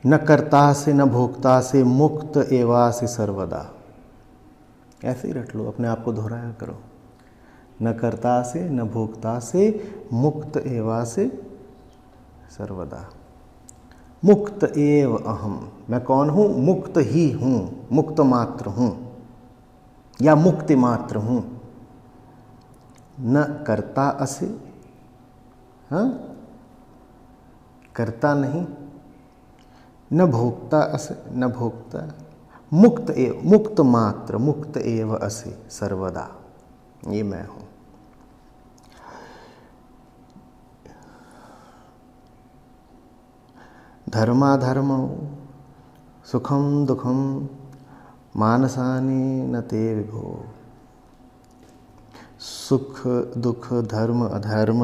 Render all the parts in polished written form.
न कर्ता से न भोक्ता से मुक्त एवासि सर्वदा। ऐसे ही रट लो, अपने आप को दोहराया करो। न कर्ता से न भोक्ता से मुक्त एवासि सर्वदा। मुक्त एव अहम, मैं कौन हूँ? मुक्त ही हूँ, मुक्त मात्र हूँ या मुक्ति मात्र हूँ। न कर्ता असे, हाँ, कर्ता नहीं, न भोक्ता असे, न भोक्ता, मुक्त एव, मुक्त मात्र, मुक्त एव असे सर्वदा, ये मैं हूँ। धर्माधर्मौ सुखम दुखम मानसानि न ते विभो। सुख दुख धर्म अधर्म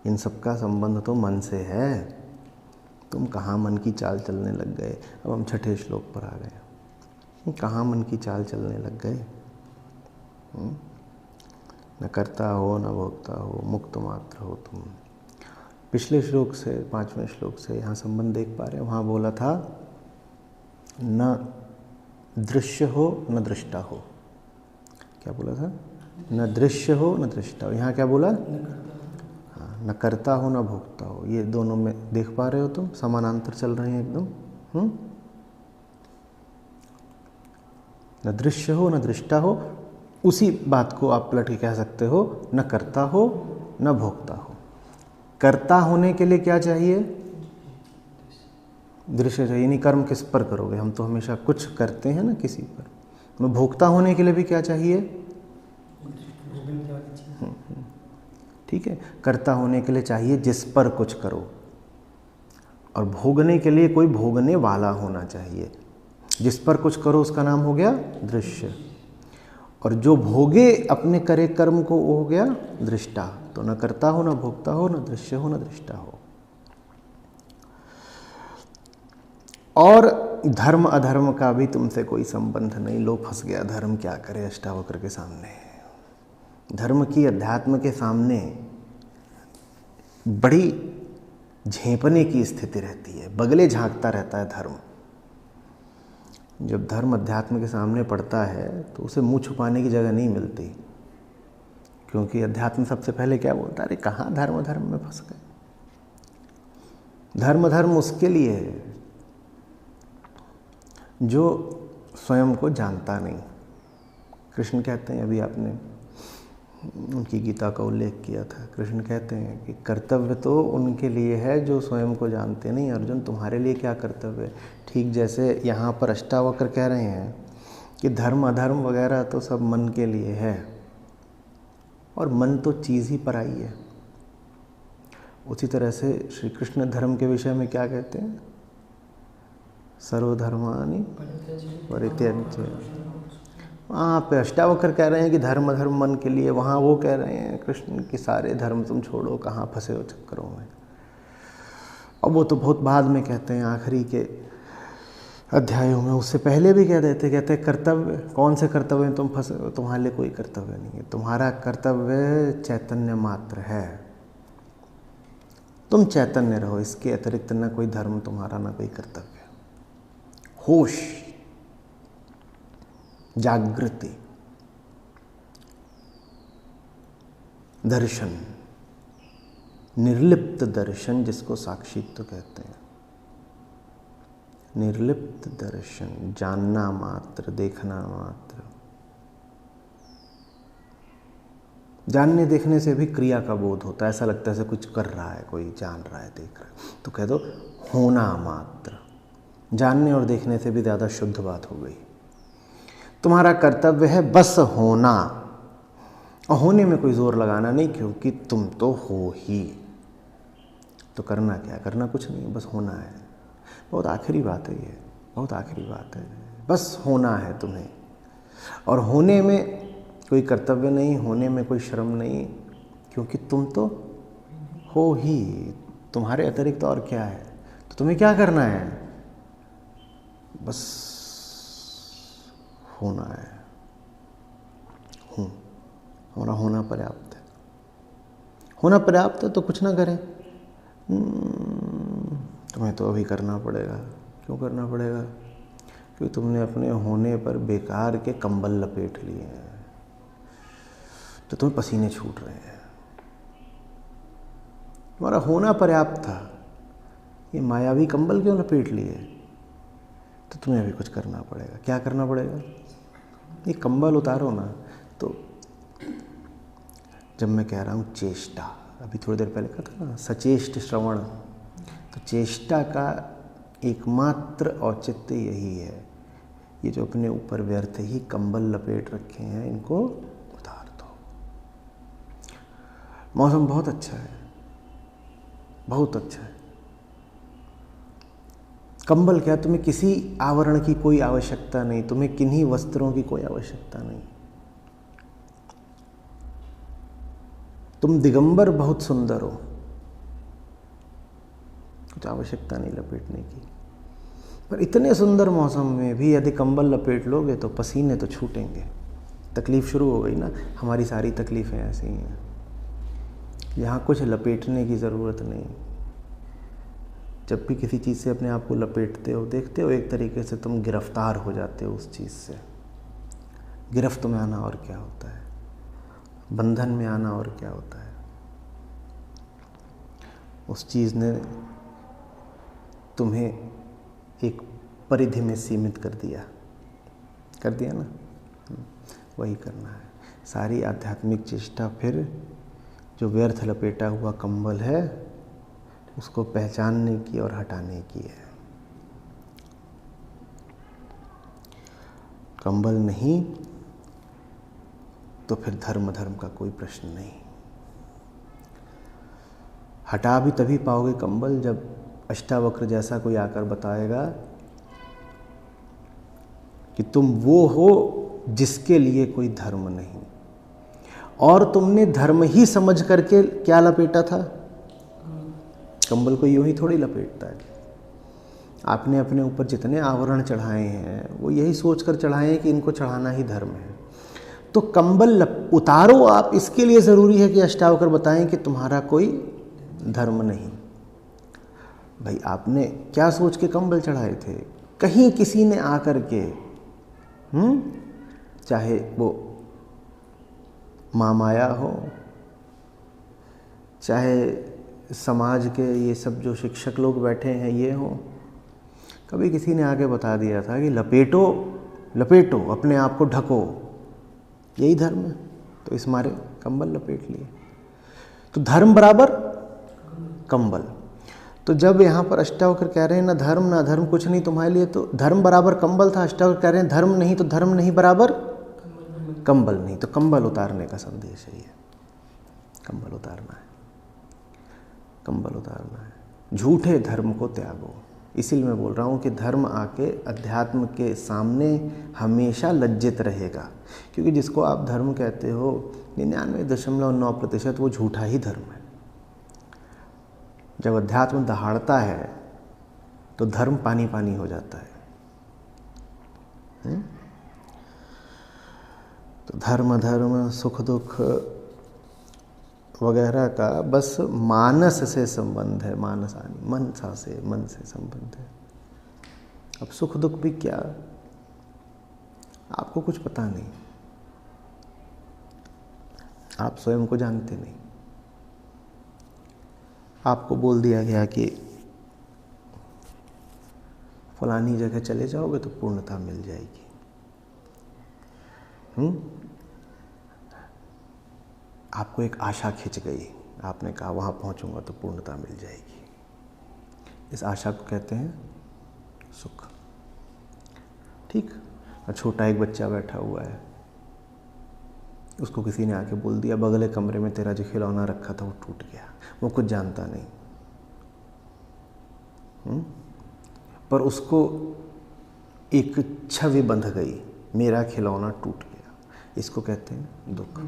इन सब का संबंध तो मन से है। तुम कहाँ मन की चाल चलने लग गए। अब हम छठे श्लोक पर आ गए। कहाँ मन की चाल चलने लग गए। न करता हो न भोगता हो, मुक्त मात्र हो तुम। पिछले श्लोक से, 5वें श्लोक से यहाँ संबंध देख पा रहे हैं। वहाँ बोला था न दृश्य हो न दृष्टा हो। क्या बोला था? न दृश्य हो न दृष्टा हो। यहाँ क्या बोला? हाँ, न करता हो न भोगता हो। ये दोनों में देख पा रहे हो तुम, समानांतर चल रहे हैं एकदम। न दृश्य हो न दृष्टा हो। उसी बात को आप पलट के कह सकते हो, न करता हो न भोगता हो। कर्ता होने के लिए क्या चाहिए? दृश्य चाहिए। यानी कर्म किस पर करोगे? हम तो हमेशा कुछ करते हैं ना किसी पर। भोक्ता होने के लिए भी क्या चाहिए? ठीक है, कर्ता होने के लिए चाहिए जिस पर कुछ करो, और भोगने के लिए कोई भोगने वाला होना चाहिए। जिस पर कुछ करो उसका नाम हो गया दृश्य, और जो भोगे अपने करे कर्म को वो हो गया दृष्टा। तो न करता हो न भोगता हो, न दृश्य हो न दृष्टा हो। और धर्म अधर्म का भी तुमसे कोई संबंध नहीं। लो फंस गया, धर्म क्या करे अष्टावक्र के सामने। धर्म की अध्यात्म के सामने बड़ी झेंपने की स्थिति रहती है, बगले झांकता रहता है धर्म। जब धर्म अध्यात्म के सामने पड़ता है तो उसे मुंह छुपाने की जगह नहीं मिलती, क्योंकि अध्यात्म सबसे पहले क्या बोलता है? अरे कहाँ धर्म धर्म में फंस गए। धर्म धर्म उसके लिए है जो स्वयं को जानता नहीं। कृष्ण कहते हैं, अभी आपने उनकी गीता का उल्लेख किया था, कृष्ण कहते हैं कि कर्तव्य तो उनके लिए है जो स्वयं को जानते नहीं। अर्जुन, तुम्हारे लिए क्या कर्तव्य है? ठीक जैसे यहाँ पर अष्टावक्र कह रहे हैं कि धर्म अधर्म वगैरह तो सब मन के लिए है, और मन तो चीज़ ही पराई है। उसी तरह से श्री कृष्ण धर्म के विषय में क्या कहते हैं? सर्वधर्मानि परित्यज्य। वहाँ पे अष्टावक्र कह रहे हैं कि धर्म धर्म मन के लिए, वहाँ वो कह रहे हैं कृष्ण कि सारे धर्म तुम छोड़ो, कहाँ फंसे हो चक्करों में। और वो तो बहुत बाद में कहते हैं, आखिरी के अध्यायों में। उससे पहले भी कह देते, कहते हैं कर्तव्य, कौन से कर्तव्य में तुम फंसे हो? तुम्हारे लिए कोई कर्तव्य नहीं है। तुम्हारा कर्तव्य चैतन्य मात्र है। तुम चैतन्य रहो, इसके अतिरिक्त न कोई धर्म तुम्हारा, न कोई कर्तव्य। होश, जागृति, दर्शन, निर्लिप्त दर्शन जिसको साक्षित्व कहते हैं। निर्लिप्त दर्शन, जानना मात्र, देखना मात्र। जानने देखने से भी क्रिया का बोध होता है, ऐसा लगता है जैसे कुछ कर रहा है, कोई जान रहा है, देख रहा है। तो कह दो होना मात्र। जानने और देखने से भी ज़्यादा शुद्ध बात हो गई। तुम्हारा कर्तव्य है बस होना, और होने में कोई जोर लगाना नहीं, क्योंकि तुम तो हो ही। तो करना क्या? करना कुछ नहीं, बस होना है। बहुत आखिरी बात है ये, बहुत आखिरी बात है। बस होना है तुम्हें, और होने में कोई कर्तव्य नहीं, होने में कोई श्रम नहीं, क्योंकि तुम तो हो ही। तुम्हारे अतिरिक्त और क्या है? तो तुम्हें क्या करना है? बस होना है। होना पर्याप्त है। होना पर्याप्त है तो कुछ ना करें, तुम्हें तो अभी करना पड़ेगा। क्यों करना पड़ेगा? क्योंकि तुमने अपने होने पर बेकार के कंबल लपेट लिए हैं, तो तुम्हें पसीने छूट रहे हैं। तुम्हारा होना पर्याप्त था, ये मायावी कंबल क्यों लपेट लिए? तो तुम्हें अभी कुछ करना पड़ेगा। क्या करना पड़ेगा? ये कंबल उतारो ना। तो जब मैं कह रहा हूँ चेष्टा, अभी थोड़ी देर पहले कहा था ना, सचेष्ट श्रवण, तो चेष्टा का एकमात्र औचित्य यही है, ये जो अपने ऊपर व्यर्थ ही कंबल लपेट रखे हैं इनको उतार दो। मौसम बहुत अच्छा है, बहुत अच्छा है। कंबल क्या, तुम्हें किसी आवरण की कोई आवश्यकता नहीं, तुम्हें किन्हीं वस्त्रों की कोई आवश्यकता नहीं। तुम दिगंबर बहुत सुंदर हो, कुछ आवश्यकता नहीं लपेटने की। पर इतने सुंदर मौसम में भी यदि कंबल लपेट लोगे तो पसीने तो छूटेंगे। तकलीफ शुरू हो गई ना। हमारी सारी तकलीफ़ें ऐसी ही हैं, यहाँ कुछ लपेटने की ज़रूरत नहीं। जब भी किसी चीज़ से अपने आप को लपेटते हो, देखते हो, एक तरीके से तुम गिरफ्तार हो जाते हो उस चीज़ से। गिरफ्त में आना और क्या होता है, बंधन में आना और क्या होता है। उस चीज़ ने तुम्हें एक परिधि में सीमित कर दिया ना। वही करना है। सारी आध्यात्मिक चेष्टा फिर जो व्यर्थ लपेटा हुआ कंबल है उसको पहचानने की और हटाने की है। कंबल नहीं तो फिर धर्म का कोई प्रश्न नहीं। हटा भी तभी पाओगे कंबल जब अष्टावक्र जैसा कोई आकर बताएगा कि तुम वो हो जिसके लिए कोई धर्म नहीं, और तुमने धर्म ही समझ करके क्या लपेटा था। कंबल को यूं ही थोड़ी लपेटता है। आपने अपने ऊपर जितने आवरण चढ़ाए हैं वो यही सोचकर चढ़ाए हैं कि इनको चढ़ाना ही धर्म है। तो कंबल उतारो आप, इसके लिए ज़रूरी है कि अष्टावक्र बताएं कि तुम्हारा कोई धर्म नहीं। भाई आपने क्या सोच के कंबल चढ़ाए थे? कहीं किसी ने आकर के चाहे वो माया हो, चाहे समाज के ये सब जो शिक्षक लोग बैठे हैं ये हो, कभी किसी ने आके बता दिया था कि लपेटो लपेटो, अपने आप को ढको, यही धर्म है। तो इस मारे कंबल लपेट लिए। तो धर्म बराबर कंबल। तो जब यहाँ पर अष्टावक्र कह रहे हैं ना धर्म कुछ नहीं तुम्हारे लिए, तो धर्म बराबर कंबल था। अष्टावक्र कह रहे हैं धर्म नहीं, तो धर्म नहीं बराबर कंबल नहीं। तो कंबल उतारने का संदेश है ये। कंबल उतारना है, कंबल उतारना है। झूठे धर्म को त्यागो। इसीलिए मैं बोल रहा हूँ कि धर्म आके अध्यात्म के सामने हमेशा लज्जित रहेगा, क्योंकि जिसको आप धर्म कहते हो 99.9% वो झूठा ही धर्म है। जब अध्यात्म दहाड़ता है तो धर्म पानी पानी हो जाता है। तो धर्म सुख दुख वगैरह का बस मानस से संबंध है, मानसानी, मनसा से, मन से संबंध है। अब सुख दुख भी क्या, आपको कुछ पता नहीं, आप स्वयं को जानते नहीं। आपको बोल दिया गया कि फलानी जगह चले जाओगे तो पूर्णता मिल जाएगी। आपको एक आशा खिंच गई, आपने कहा वहाँ पहुँचूंगा तो पूर्णता मिल जाएगी। इस आशा को कहते हैं सुख। ठीक। और छोटा एक बच्चा बैठा हुआ है, उसको किसी ने आके बोल दिया बगले कमरे में तेरा जो खिलौना रखा था वो टूट गया। वो कुछ जानता नहीं, पर उसको एक छवि बंध गई, मेरा खिलौना टूट गया। इसको कहते हैं दुख।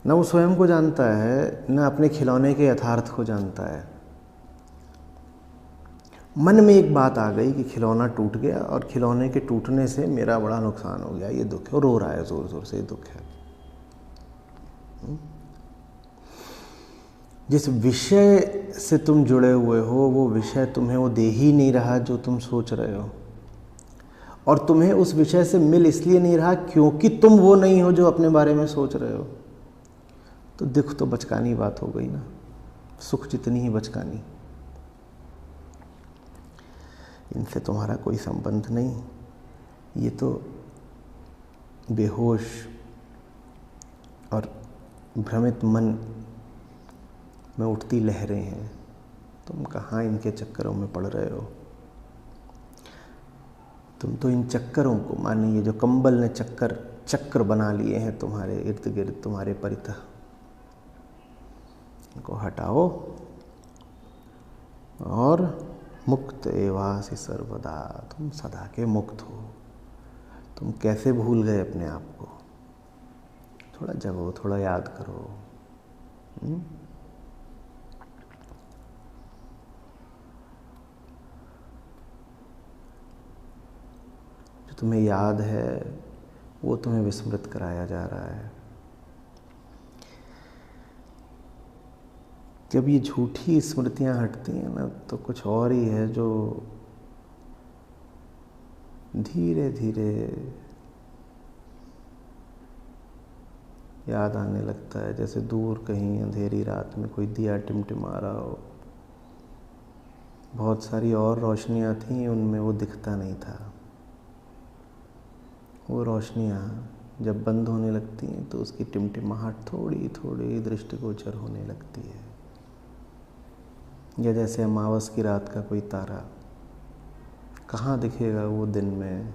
न वो स्वयं को जानता है, न अपने खिलौने के यथार्थ को जानता है। मन में एक बात आ गई कि खिलौना टूट गया और खिलौने के टूटने से मेरा बड़ा नुकसान हो गया, ये दुख है। और रो रहा है जोर जोर से, ये दुख है। जिस विषय से तुम जुड़े हुए हो वो विषय तुम्हें वो दे ही नहीं रहा जो तुम सोच रहे हो, और तुम्हें उस विषय से मिल इसलिए नहीं रहा क्योंकि तुम वो नहीं हो जो अपने बारे में सोच रहे हो। तो दुख तो बचकानी बात हो गई ना, सुख जितनी ही बचकानी। इनसे तुम्हारा कोई संबंध नहीं, ये तो बेहोश और भ्रमित मन में उठती लहरें हैं। तुम कहाँ इनके चक्करों में पड़ रहे हो। तुम तो इन चक्करों को, माने ये जो कंबल ने चक्कर बना लिए हैं तुम्हारे इर्द गिर्द, तुम्हारे परितः, इनको हटाओ और मुक्त एवासि सर्वदा, तुम सदा के मुक्त हो। तुम कैसे भूल गए अपने आप को? थोड़ा जगो, थोड़ा याद करो। जो तुम्हें याद है वो तुम्हें विस्मृत कराया जा रहा है। जब ये झूठी स्मृतियां हटती हैं ना, तो कुछ और ही है जो धीरे धीरे याद आने लगता है। जैसे दूर कहीं अंधेरी रात में कोई दिया टिमटिमा रहा हो, बहुत सारी और रोशनियां थीं, उनमें वो दिखता नहीं था। वो रोशनियां जब बंद होने लगती हैं तो उसकी टिमटिमाहट थोड़ी थोड़ी दृष्टिगोचर होने लगती है। या जैसे अमावस की रात का कोई तारा, कहाँ दिखेगा वो दिन में,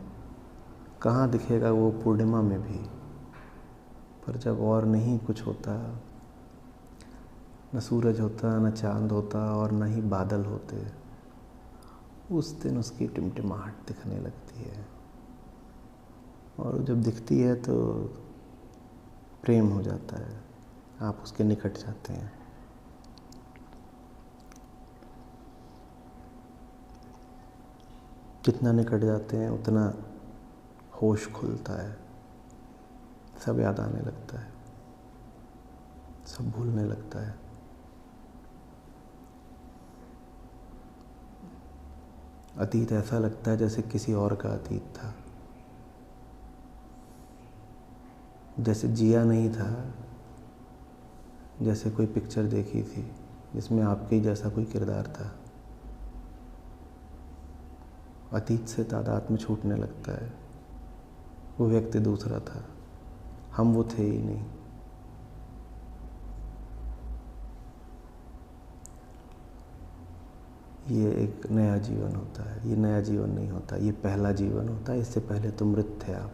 कहाँ दिखेगा वो पूर्णिमा में भी। पर जब और नहीं कुछ होता, न सूरज होता, न चांद होता और न ही बादल होते, उस दिन उसकी टिमटिमाहट दिखने लगती है। और जब दिखती है तो प्रेम हो जाता है, आप उसके निकट जाते हैं। जितना निकट जाते हैं उतना होश खुलता है, सब याद आने लगता है, सब भूलने लगता है। अतीत ऐसा लगता है जैसे किसी और का अतीत था, जैसे जिया नहीं था, जैसे कोई पिक्चर देखी थी जिसमें आपके ही जैसा कोई किरदार था। अतीत से तादात्म्य छूटने लगता है। वो व्यक्ति दूसरा था, हम वो थे ही नहीं। ये एक नया जीवन होता है। ये नया जीवन नहीं होता, ये पहला जीवन होता है। इससे पहले तो मृत थे आप,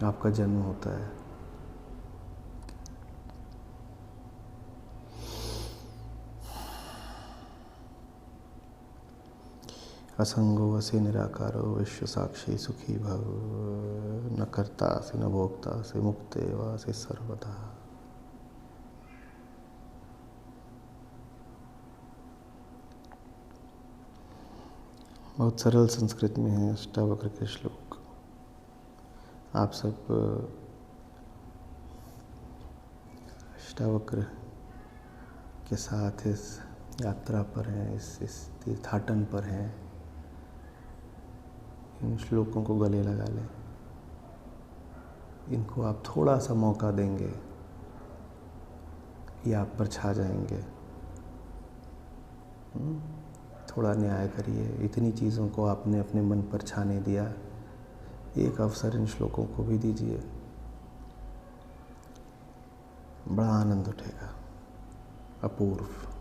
आपका जन्म होता है। असंगो वसे निराकारो विश्व साक्षी सुखी भव, न कर्ता से न भोक्ता से मुक्त एवासि सर्वदा। बहुत सरल संस्कृत में है अष्टावक्र के श्लोक। आप सब अष्टावक्र के साथ इस यात्रा पर हैं, इस तीर्थाटन पर हैं। इन श्लोकों को गले लगा लें। इनको आप थोड़ा सा मौका देंगे, ये आप पर छा जाएंगे। थोड़ा न्याय करिए। इतनी चीज़ों को आपने अपने मन पर छाने दिया, एक अवसर इन श्लोकों को भी दीजिए, बड़ा आनंद उठेगा, अपूर्व।